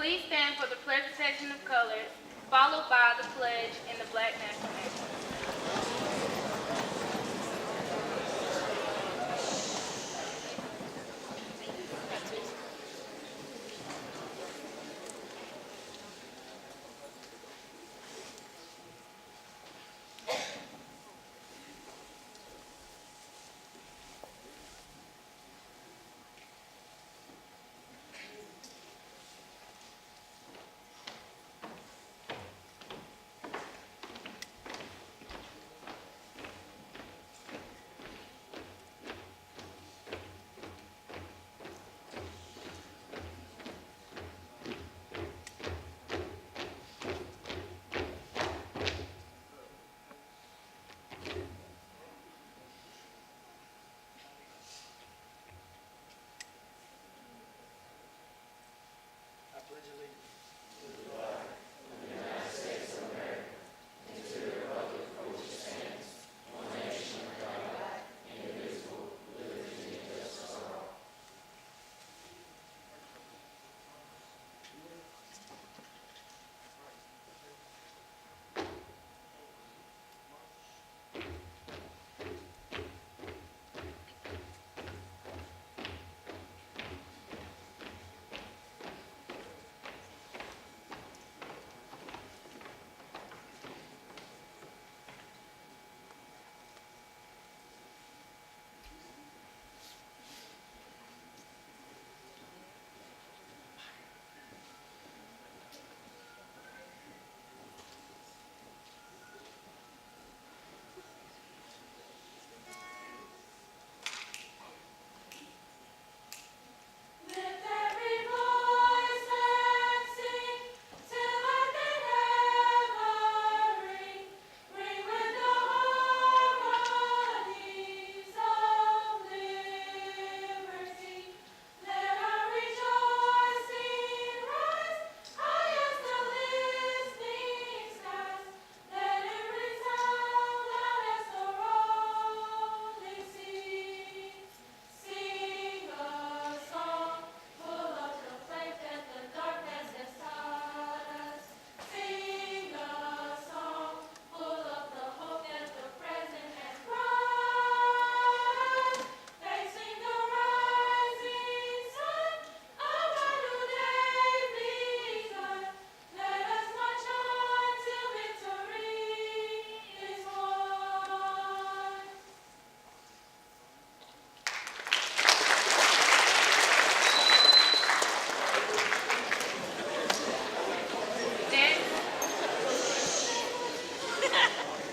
Please stand for the presentation of colors, followed by the pledge and the Black National Anthem. I pledge allegiance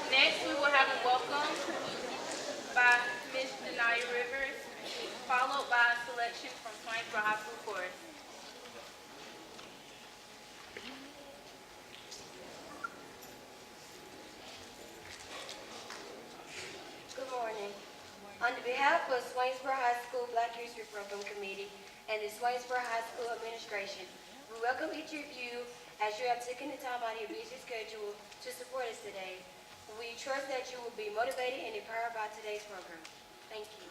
Next, we will have a welcome by Ms. Denaya Rivers, followed by a selection from Swainsboro High School Chorus. Good morning. On behalf of Swainsboro High School Black History Program Committee and the Swainsboro High School Administration, we welcome each of you as you have taken the time out of your busy schedule to support us today. We trust that you will be motivated and empowered by today's program. Thank you.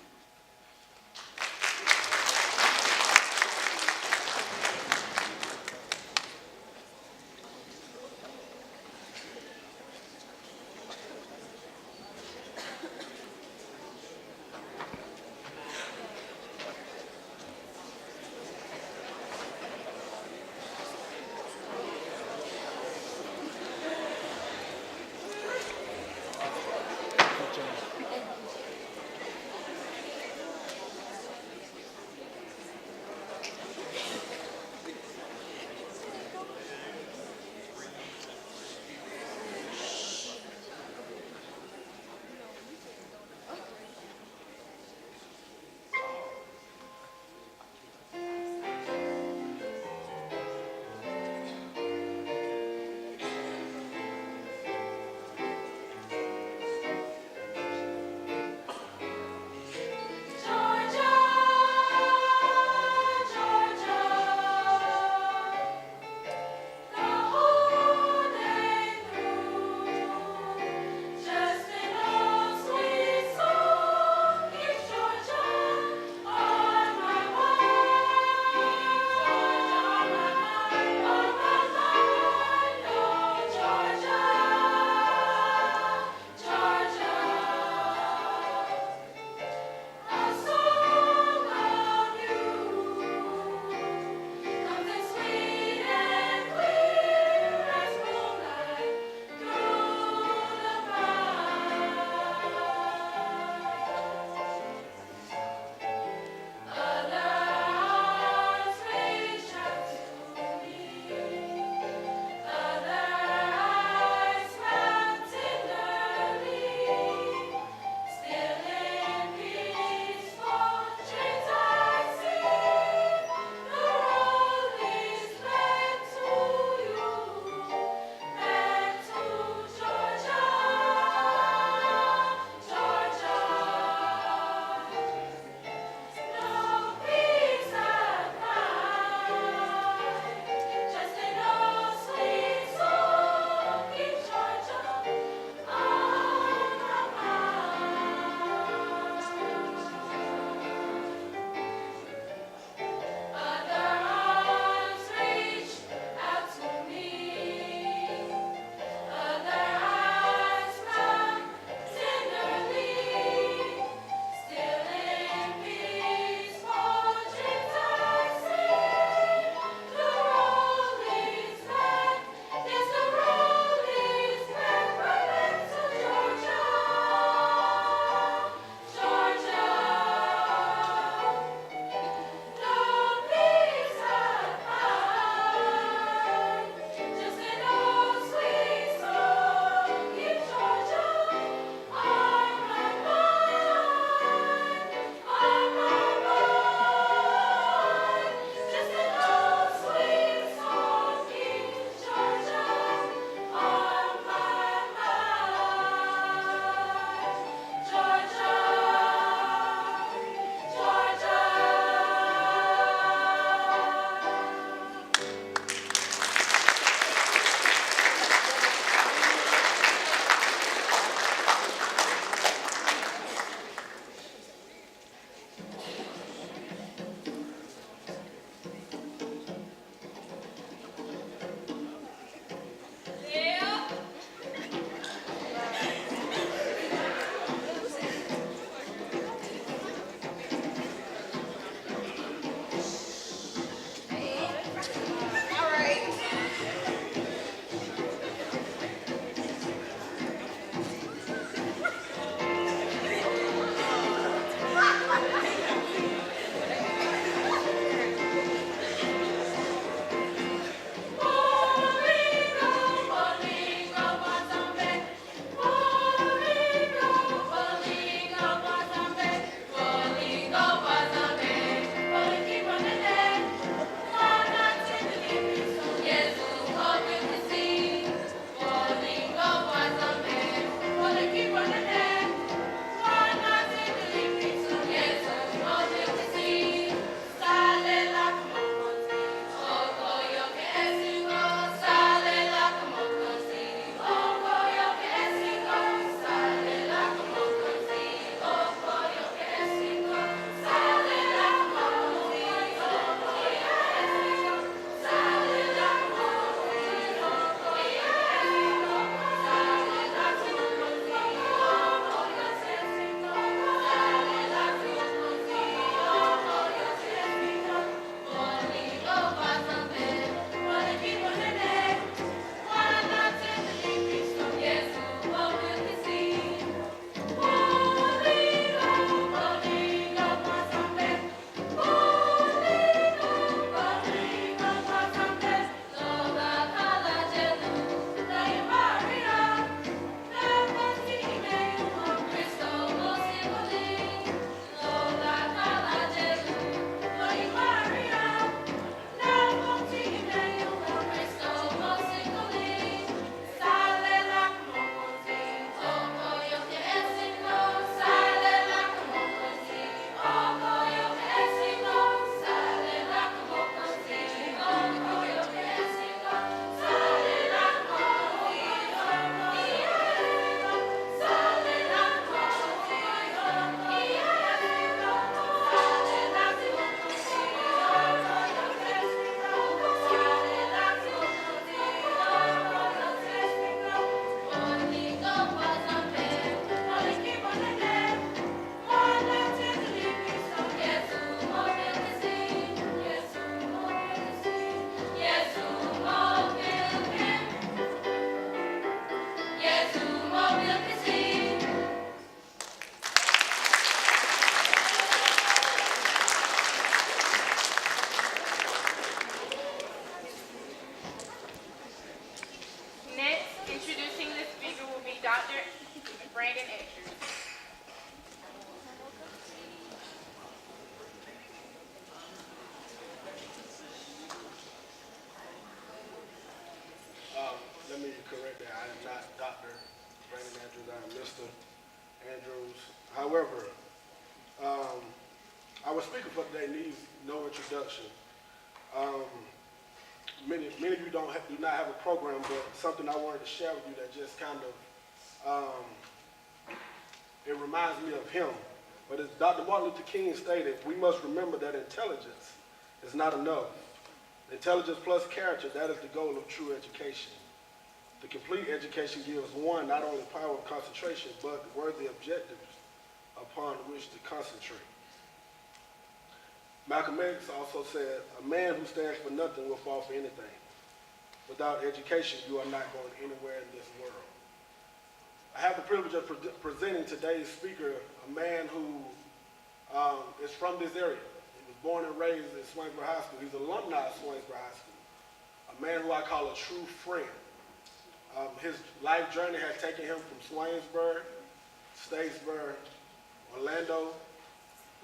I am not Dr. Brandon Andrews. I am Mr. Andrews. However, our speaker for today needs no introduction. Many of you do not have a program, but something I wanted to share with you that just kind of, it reminds me of him. But as Dr. Martin Luther King stated, we must remember that intelligence is not enough. Intelligence plus character, that is the goal of true education. The complete education gives one not only power of concentration, but worthy objectives upon which to concentrate. Malcolm X also said, a man who stands for nothing will fall for anything. Without education, you are not going anywhere in this world. I have the privilege of presenting today's speaker, a man who is from this area. He was born and raised at Swainsboro High School. He's an alumni of Swainsboro High School. A man who I call a true friend. His life journey has taken him from Swainsboro, Statesboro, Orlando,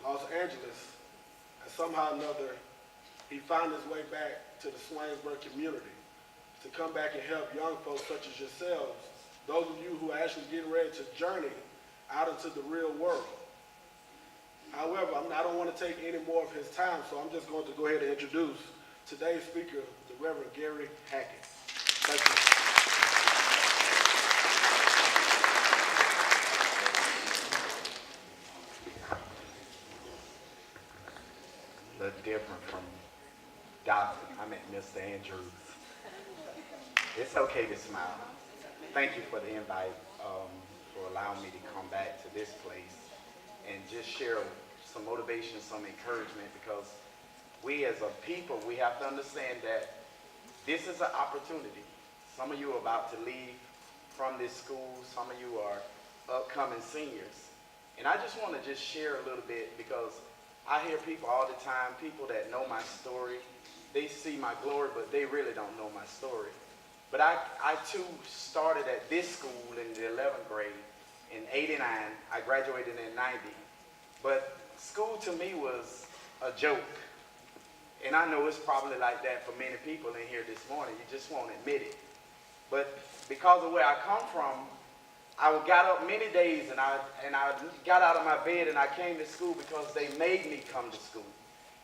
Los Angeles, and somehow or another, he found his way back to the Swainsboro community to come back and help young folks such as yourselves, those of you who are actually getting ready to journey out into the real world. However, I don't want to take any more of his time, so I'm just going to go ahead and introduce today's speaker, the Reverend Gary Hackett. Thank you. A little different from Dr. Mr. Andrews. It's okay to smile. Thank you for the invite, for allowing me to come back to this place and just share some motivation, some encouragement, because we as a people, we have to understand that this is an opportunity. Some of you are about to leave from this school. Some of you are upcoming seniors. And I just want to just share a little bit, because I hear people all the time, people that know my story, they see my glory, but they really don't know my story. But I too started at this school in the 11th grade in '89. I graduated in '90. But school to me was a joke. And I know it's probably like that for many people in here this morning. You just won't admit it. But because of where I come from, I got up many days and I got out of my bed and I came to school because they made me come to school.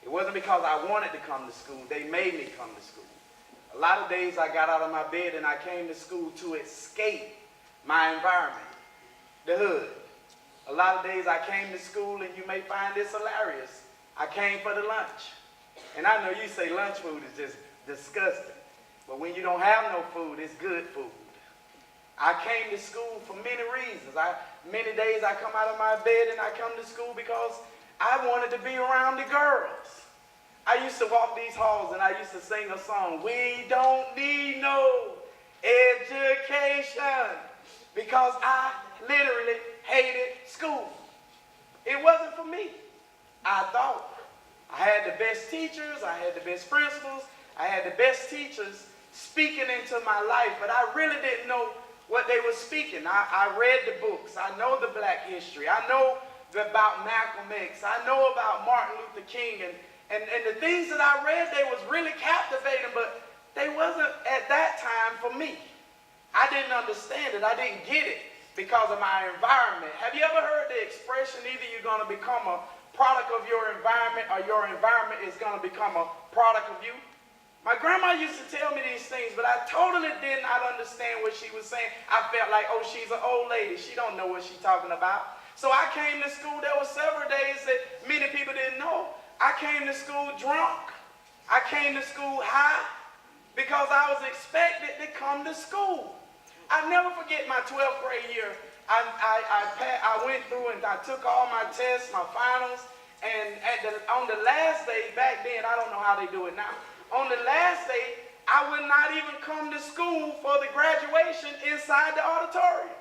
It wasn't because I wanted to come to school. They made me come to school. A lot of days I got out of my bed and I came to school to escape my environment, the hood. A lot of days I came to school, and you may find this hilarious, I came for the lunch. And I know you say lunch food is just disgusting, but when you don't have no food, it's good food. I came to school for many reasons. Many days I come out of my bed and I come to school because I wanted to be around the girls. I used to walk these halls and I used to sing a song, "We don't need no education," because I literally hated school. It wasn't for me. I thought I had the best teachers, I had the best principals, I had the best teachers speaking into my life, but I really didn't know what they were speaking. I read the books. I know the black history. I know about Malcolm X. I know about Martin Luther King. And the things that I read, they was really captivating, but they wasn't at that time for me. I didn't understand it. I didn't get it because of my environment. Have you ever heard the expression, either you're going to become a product of your environment or your environment is going to become a product of you? My grandma used to tell me these things, but I totally did not understand what she was saying. I felt like, oh, she's an old lady. She don't know what she's talking about. So I came to school. There were several days that many people didn't know. I came to school drunk. I came to school high because I was expected to come to school. I never forget my 12th grade year. I went through and I took all my tests, my finals, and on the last day, back then, I don't know how they do it now. On the last day, I would not even come to school for the graduation inside the auditorium.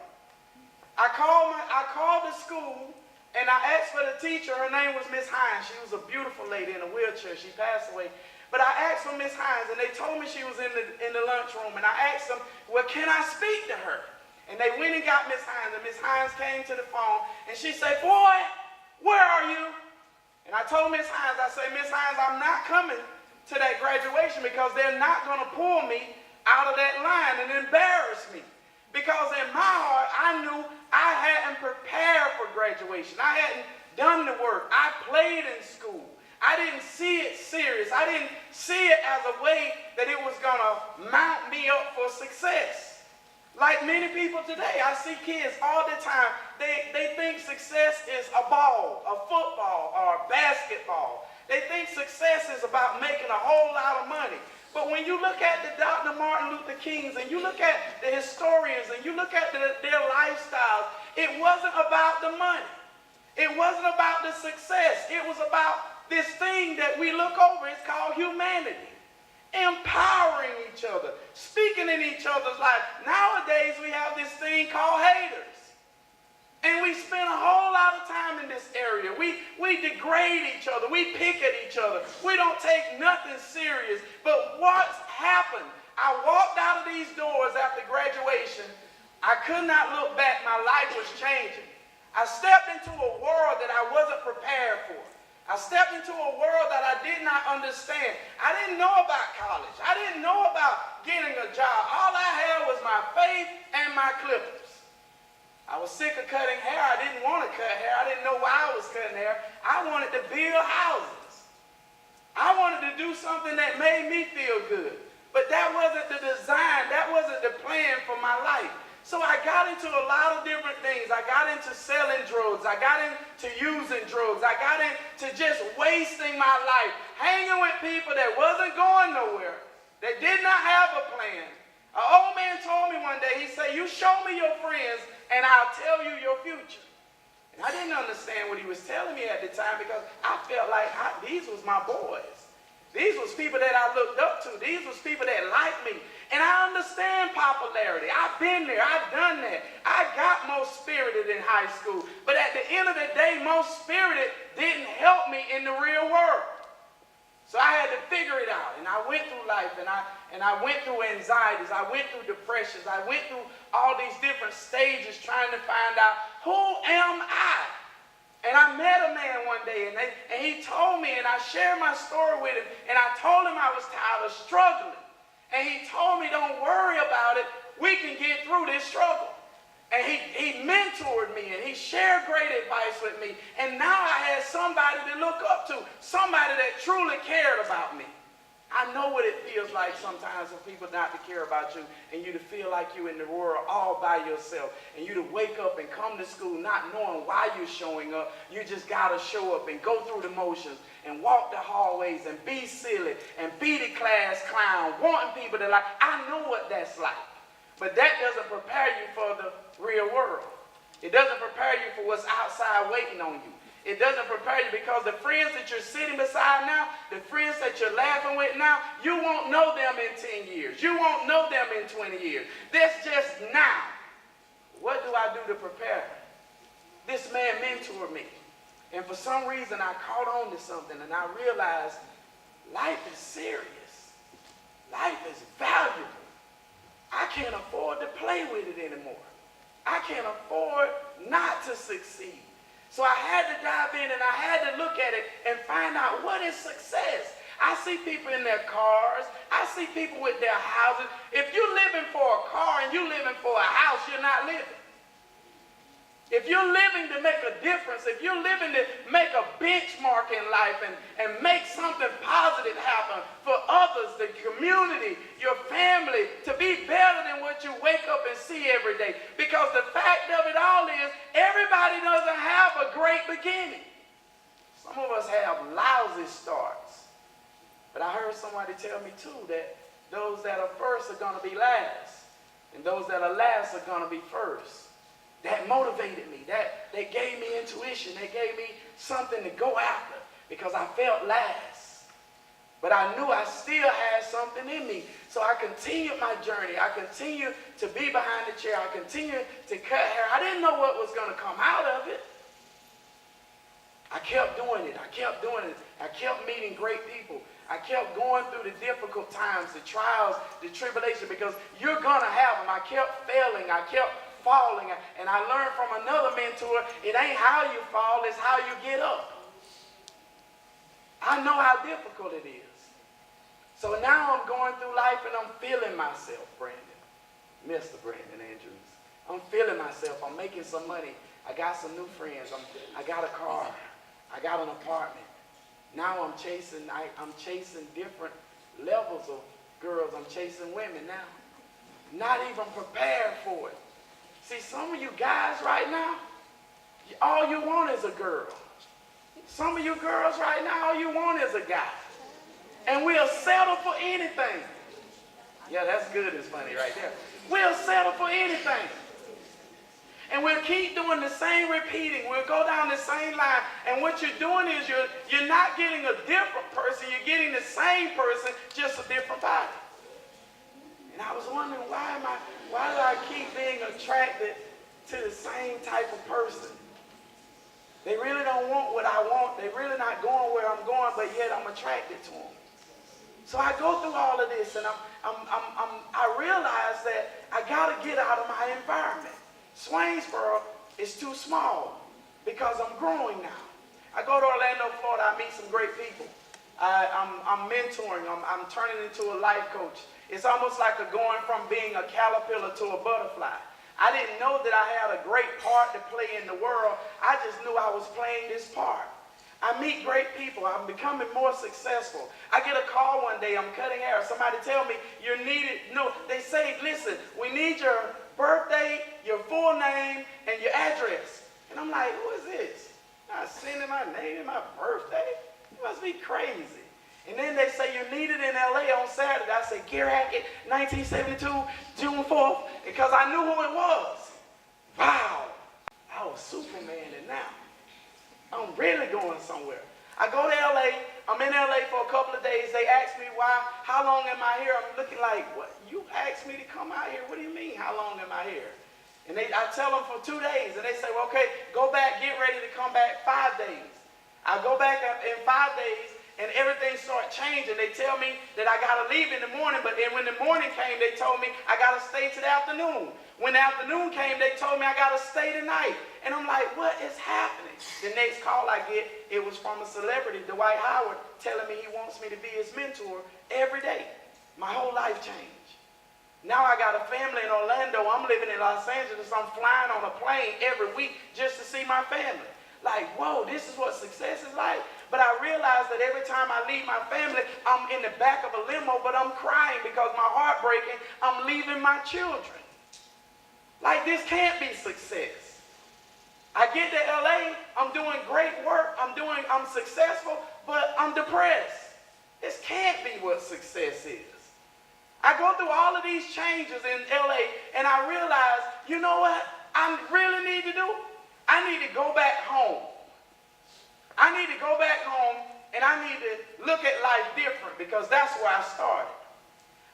I called the school and I asked for the teacher. Her name was Miss Hines. She was a beautiful lady in a wheelchair. She passed away. But I asked for Miss Hines, and they told me she was in the lunchroom. And I asked them, well, can I speak to her? And they went and got Miss Hines, and Miss Hines came to the phone, and she said, boy, where are you? And I told Miss Hines, I said, Miss Hines, I'm not coming to that graduation because they're not going to pull me out of that line and embarrass me. Because in my heart, I knew I hadn't prepared for graduation. I hadn't done the work. I played in school. I didn't see it serious. I didn't see it as a way that it was going to mount me up for success. Like many people today, I see kids all the time, they think success is a ball, a football, or a basketball. They think success is about making a whole lot of money. But when you look at the Dr. Martin Luther Kings, and you look at the historians, and you look at their lifestyles, it wasn't about the money. It wasn't about the success. It was about this thing that we look over. It's called humanity. Empowering each other, speaking in each other's life. Nowadays, we have this thing called haters. And we spend a whole lot of time in this area. We degrade each other. We pick at each other. We don't take nothing serious. But what's happened? I walked out of these doors after graduation. I could not look back. My life was changing. I stepped into a world that I wasn't prepared for. I stepped into a world that I did not understand. I didn't know about college. I didn't know about getting a job. All I had was my faith and my clippers. I was sick of cutting hair. I didn't want to cut hair. I didn't know why I was cutting hair. I wanted to build houses. I wanted to do something that made me feel good. But that wasn't the design. That wasn't the plan for my life. So I got into a lot of different things. I got into selling drugs. I got into using drugs. I got into just wasting my life, hanging with people that wasn't going nowhere, that did not have a plan. An old man told me one day, he said, you show me your friends and I'll tell you your future. And I didn't understand what he was telling me at the time because I felt like these was my boys. These was people that I looked up to. These was people that liked me. And I understand popularity. I've been there. I've done that. I got most spirited in high school. But at the end of the day, most spirited didn't help me in the real world. So I had to figure it out. And I went through life, and I went through anxieties. I went through depressions. I went through all these different stages trying to find out, who am I? And I met a man one day, and he told me, and I shared my story with him, and I told him I was tired of struggling. And he told me, don't worry about it. We can get through this struggle. And he mentored me, and he shared great advice with me. And now I had somebody to look up to, somebody that truly cared about me. I know what it feels like sometimes for people not to care about you and you to feel like you're in the world all by yourself and you to wake up and come to school not knowing why you're showing up. You just got to show up and go through the motions and walk the hallways and be silly and be the class clown, wanting people to like. I know what that's like. But that doesn't prepare you for the real world. It doesn't prepare you for what's outside waiting on you. It doesn't prepare you because the friends that you're sitting beside now, the friends that you're laughing with now, you won't know them in 10 years. You won't know them in 20 years. That's just now. What do I do to prepare? This man mentored me. And for some reason, I caught on to something and I realized life is serious. Life is valuable. I can't afford to play with it anymore. I can't afford not to succeed. So I had to dive in and I had to look at it and find out what is success. I see people in their cars. I see people with their houses. If you're living for a car and you're living for a house, you're not living. If you're living to make a difference, if you're living to make a benchmark in life and make something positive happen for others, the community, your family, to be better than what you wake up and see every day. Because the fact of it all is, everybody doesn't have a great beginning. Some of us have lousy starts. But I heard somebody tell me too that those that are first are going to be last. And those that are last are going to be first. That motivated me. That gave me intuition. That gave me something to go after because I felt last. But I knew I still had something in me. So I continued my journey. I continued to be behind the chair. I continued to cut hair. I didn't know what was going to come out of it. I kept doing it. I kept doing it. I kept meeting great people. I kept going through the difficult times, the trials, the tribulation, because you're going to have them. I kept failing. I kept falling. And I learned from another mentor, it ain't how you fall, it's how you get up. I know how difficult it is. So now I'm going through life and I'm feeling myself, Brandon. Mr. Brandon Andrews. I'm feeling myself. I'm making some money. I got some new friends. I got a car. I got an apartment. Now I'm chasing different levels of girls. I'm chasing women now. Not even prepared for it. See, some of you guys right now, all you want is a girl. Some of you girls right now, all you want is a guy. And we'll settle for anything. Yeah, that's good as funny right there. We'll settle for anything. And we'll keep doing the same repeating. We'll go down the same line. And what you're doing is you're not getting a different person. You're getting the same person, just a different body. And I was wondering, why do I keep being attracted to the same type of person? They really don't want what I want. They're really not going where I'm going, but yet I'm attracted to them. So I go through all of this, and I realize that I got to get out of my environment. Swainsboro is too small because I'm growing now. I go to Orlando, Florida. I meet some great people. I'm mentoring. I'm turning into a life coach. It's almost like going from being a caterpillar to a butterfly. I didn't know that I had a great part to play in the world. I just knew I was playing this part. I meet great people. I'm becoming more successful. I get a call one day. I'm cutting hair. Somebody tell me you're needed. No, they say, listen, we need your birthday, your full name, and your address. And I'm like, who is this? Not sending my name and my birthday? You must be crazy. And then they say you're needed in LA on Saturday. I say, Gary Hackett, 1972, June 4th, because I knew who it was. Wow, I was Superman, and now I'm really going somewhere. I go to LA. I'm in LA for a couple of days. They ask me why, how long am I here? I'm looking like, what? You asked me to come out here. What do you mean, how long am I here? And I tell them for 2 days, and they say, well, okay, go back, get ready to come back 5 days. I go back in 5 days, and everything started changing. They tell me that I got to leave in the morning, but then when the morning came, they told me I got to stay to the afternoon. When the afternoon came, they told me I got to stay tonight. And I'm like, what is happening? The next call I get, it was from a celebrity, Dwight Howard, telling me he wants me to be his mentor every day. My whole life changed. Now I got a family in Orlando. I'm living in Los Angeles. I'm flying on a plane every week just to see my family. Like, whoa, this is what success is like. But I realize that every time I leave my family, I'm in the back of a limo, but I'm crying because my heart breaking. I'm leaving my children. Like, this can't be success. I get to LA, I'm doing great work, I'm successful, but I'm depressed. This can't be what success is. I go through all of these changes in LA, and I realize, you know what I really need to do? I need to go back home. I need to go back home, and I need to look at life different, because that's where I started.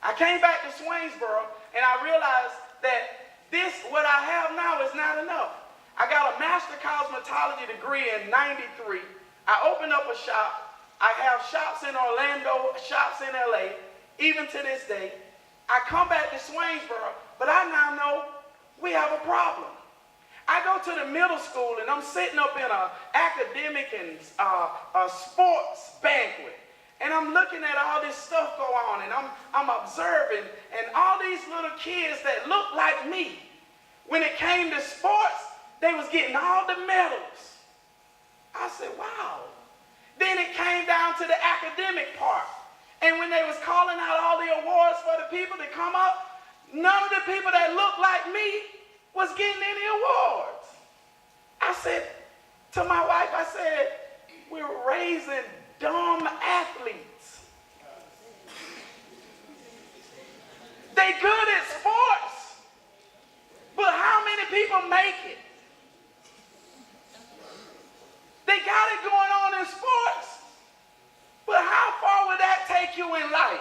I came back to Swainsboro, and I realized that what I have now is not enough. I got a master cosmetology degree in '93. I opened up a shop. I have shops in Orlando, shops in LA, even to this day. I come back to Swainsboro, but I now know we have a problem. I go to the middle school, and I'm sitting up in an academic and a sports banquet, and I'm looking at all this stuff go on, and I'm observing, and all these little kids that look like me, when it came to sports, they was getting all the medals. I said, wow. Then it came down to the academic part, and when they was calling out all the awards for the people to come up, none of the people that looked like me was getting any awards. I said to my wife, I said, we're raising dumb athletes. They good at sports, but how many people make it? They got it going on in sports, but how far would that take you in life?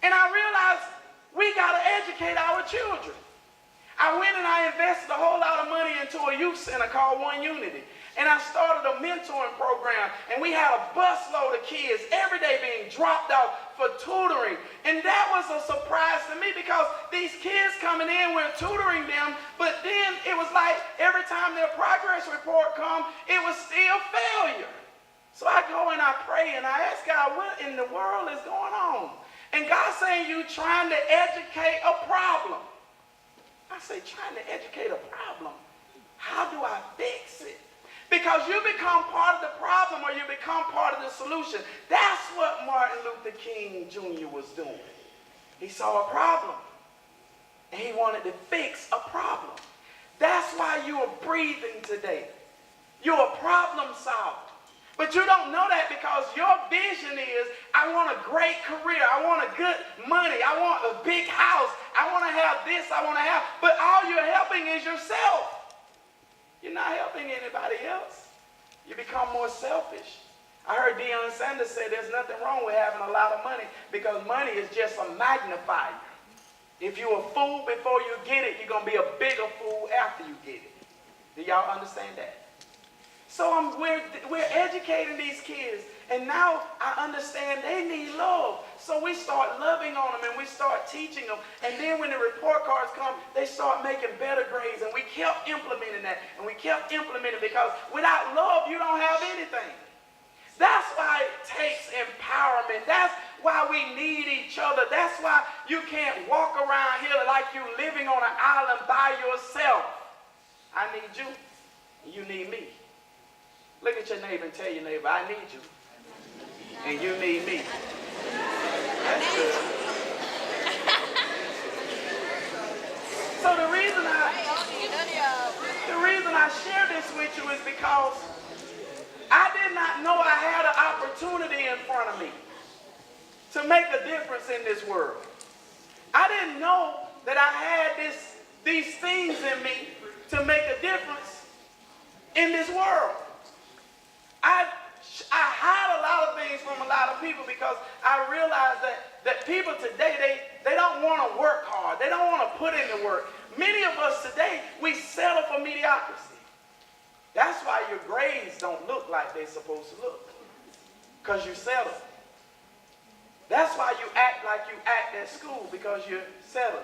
And I realized we got to educate our children. I went and I invested a whole lot of money into a youth center called One Unity. And I started a mentoring program, and we had a busload of kids every day being dropped off for tutoring. And that was a surprise to me, because these kids coming in, we're tutoring them, but then it was like every time their progress report come, it was still failure. So I go and I pray and I ask God, what in the world is going on? And God's saying you trying to educate a problem. I say, trying to educate a problem. How do I fix it? Because you become part of the problem or you become part of the solution. That's what Martin Luther King Jr. was doing. He saw a problem and he wanted to fix a problem. That's why you are breathing today. You're a problem solver. But you don't know that because your vision is, I want a great career. I want a good money. I want a big house. I want to have this. I want to have. But all you're helping is yourself. You're not helping anybody else. You become more selfish. I heard Deion Sanders say there's nothing wrong with having a lot of money because money is just a magnifier. If you're a fool before you get it, you're going to be a bigger fool after you get it. Do y'all understand that? So we're educating these kids, and now I understand they need love. So we start loving on them, and we start teaching them. And then when the report cards come, they start making better grades, and we kept implementing that, and we kept implementing because without love, you don't have anything. That's why it takes empowerment. That's why we need each other. That's why you can't walk around here like you're living on an island by yourself. I need you, and you need me. Look at your neighbor and tell your neighbor, I need you, and you need me. That's good. So the reason I share this with you is because I did not know I had an opportunity in front of me to make a difference in this world. I didn't know that I had these things in me to make a difference in this world. I hide a lot of things from a lot of people because I realize that people today, they don't want to work hard. They don't want to put in the work. Many of us today, we settle for mediocrity. That's why your grades don't look like they're supposed to look, because you settle. That's why you act like you act at school, because you're settling.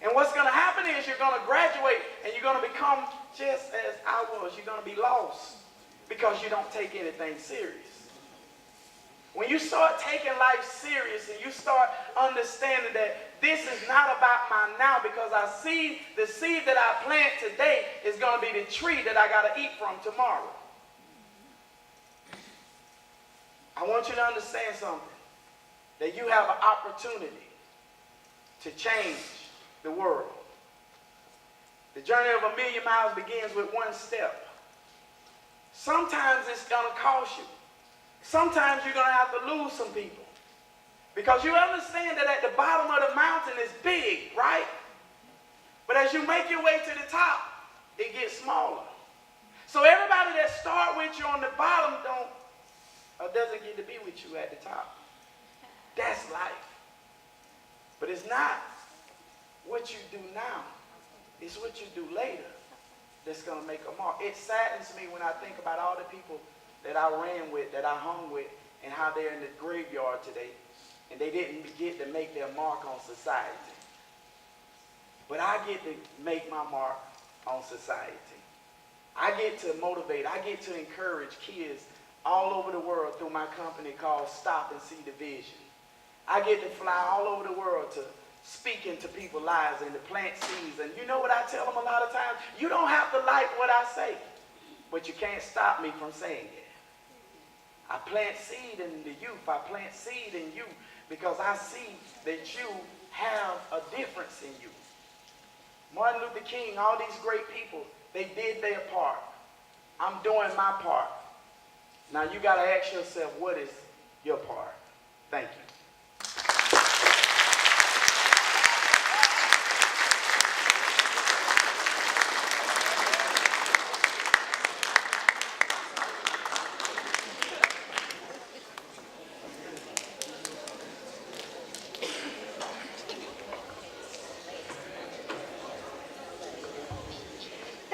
And what's going to happen is you're going to graduate and you're going to become just as I was. You're going to be lost because you don't take anything serious. When you start taking life serious and you start understanding that this is not about my now, because I see the seed that I plant today is going to be the tree that I got to eat from tomorrow. I want you to understand something, that you have an opportunity to change the world. The journey of 1,000,000 miles begins with one step. Sometimes it's going to cost you. Sometimes you're going to have to lose some people. Because you understand that at the bottom of the mountain is big, right? But as you make your way to the top, it gets smaller. So everybody that start with you on the bottom doesn't get to be with you at the top. That's life. But it's not what you do now. It's what you do later that's going to make a mark. It saddens me when I think about all the people that I ran with, that I hung with, and how they're in the graveyard today, and they didn't get to make their mark on society. But I get to make my mark on society. I get to motivate, I get to encourage kids all over the world through my company called Stop and See the Vision. I get to fly all over the world to speak into people's lives and to plant seeds. And you know what I tell them a lot of times? You don't have to like what I say, but you can't stop me from saying it. I plant seed in the youth. I plant seed in you because I see that you have a difference in you. Martin Luther King, all these great people, they did their part. I'm doing my part. Now you got to ask yourself, what is your part? Thank you.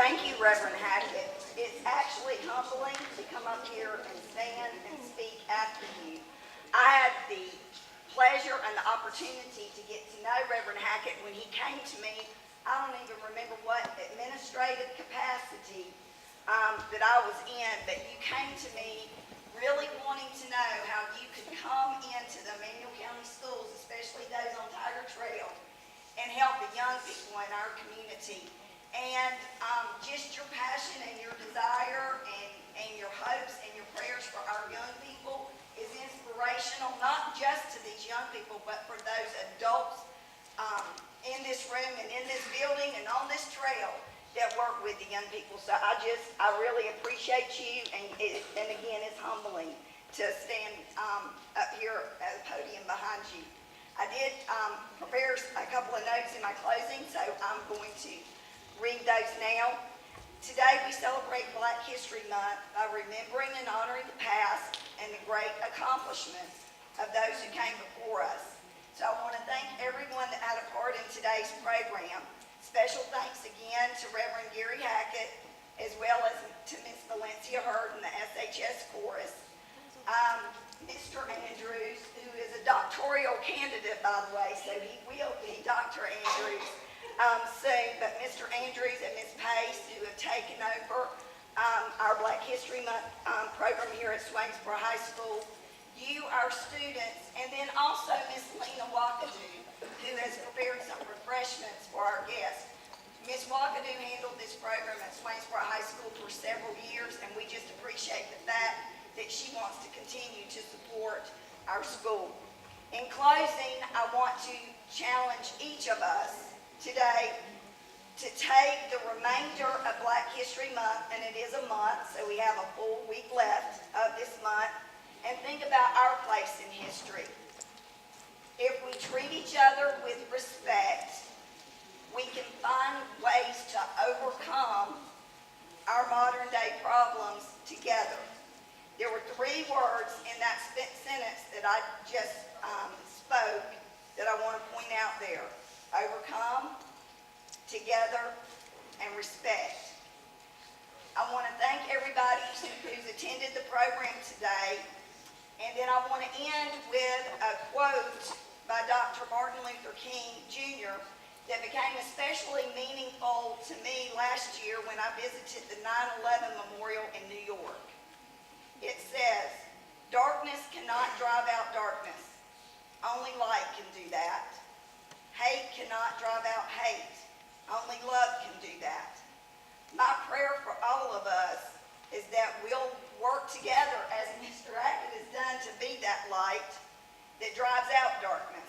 Thank you, Reverend Hackett. It's actually humbling to come up here and stand and speak after you. I had the pleasure and the opportunity to get to know Reverend Hackett when he came to me. I don't even remember what administrative capacity that I was in, but you came to me really wanting to know how you could come into the Emmanuel County Schools, and help the young people in our community. And just your passion and your desire and your hopes and your prayers for our young people is inspirational, not just to these young people, but for those adults in this room and in this building and on this trail that work with the young people. So I really appreciate you, and again, it's humbling to stand up here at the podium behind you. I did prepare a couple of notes in my closing, so I'm going to read those now. Today we celebrate Black History Month by remembering and honoring the past and the great accomplishments of those who came before us. So I want to thank everyone that had a part in today's program. Special thanks again to Reverend Gary Hackett, as well as to Miss Valencia Hurd and the SHS Chorus. Mr. Andrews, who is a doctoral candidate, by the way, so he will be Dr. Andrews soon, but Mr. Andrews and Ms. Pace, who have taken over our Black History Month program here at Swainsboro High School, you, our students, and then also Ms. Lena Wakadu, who has prepared some refreshments for our guests. Ms. Wakadu handled this program at Swainsboro High School for several years, and we just appreciate the fact that she wants to continue to support our school. In closing, I want to challenge each of us today to take the remainder of Black History Month, and it is a month, so we have a full week left of this month, and think about our place in history. If we treat each other with respect, we can find ways to overcome our modern day problems together. There were 3 words in that sentence that I just spoke that I want to point out there. Overcome, together, and respect. I want to thank everybody who's attended the program today. And then I want to end with a quote by Dr. Martin Luther King Jr. that became especially meaningful to me last year when I visited the 9/11 Memorial in New York. It says, "Darkness cannot drive out darkness. Only light can do that. Hate cannot drive out hate. Only love can do that." My prayer for all of us is that we'll work together, as Mr. Hackett has done, to be that light that drives out darkness.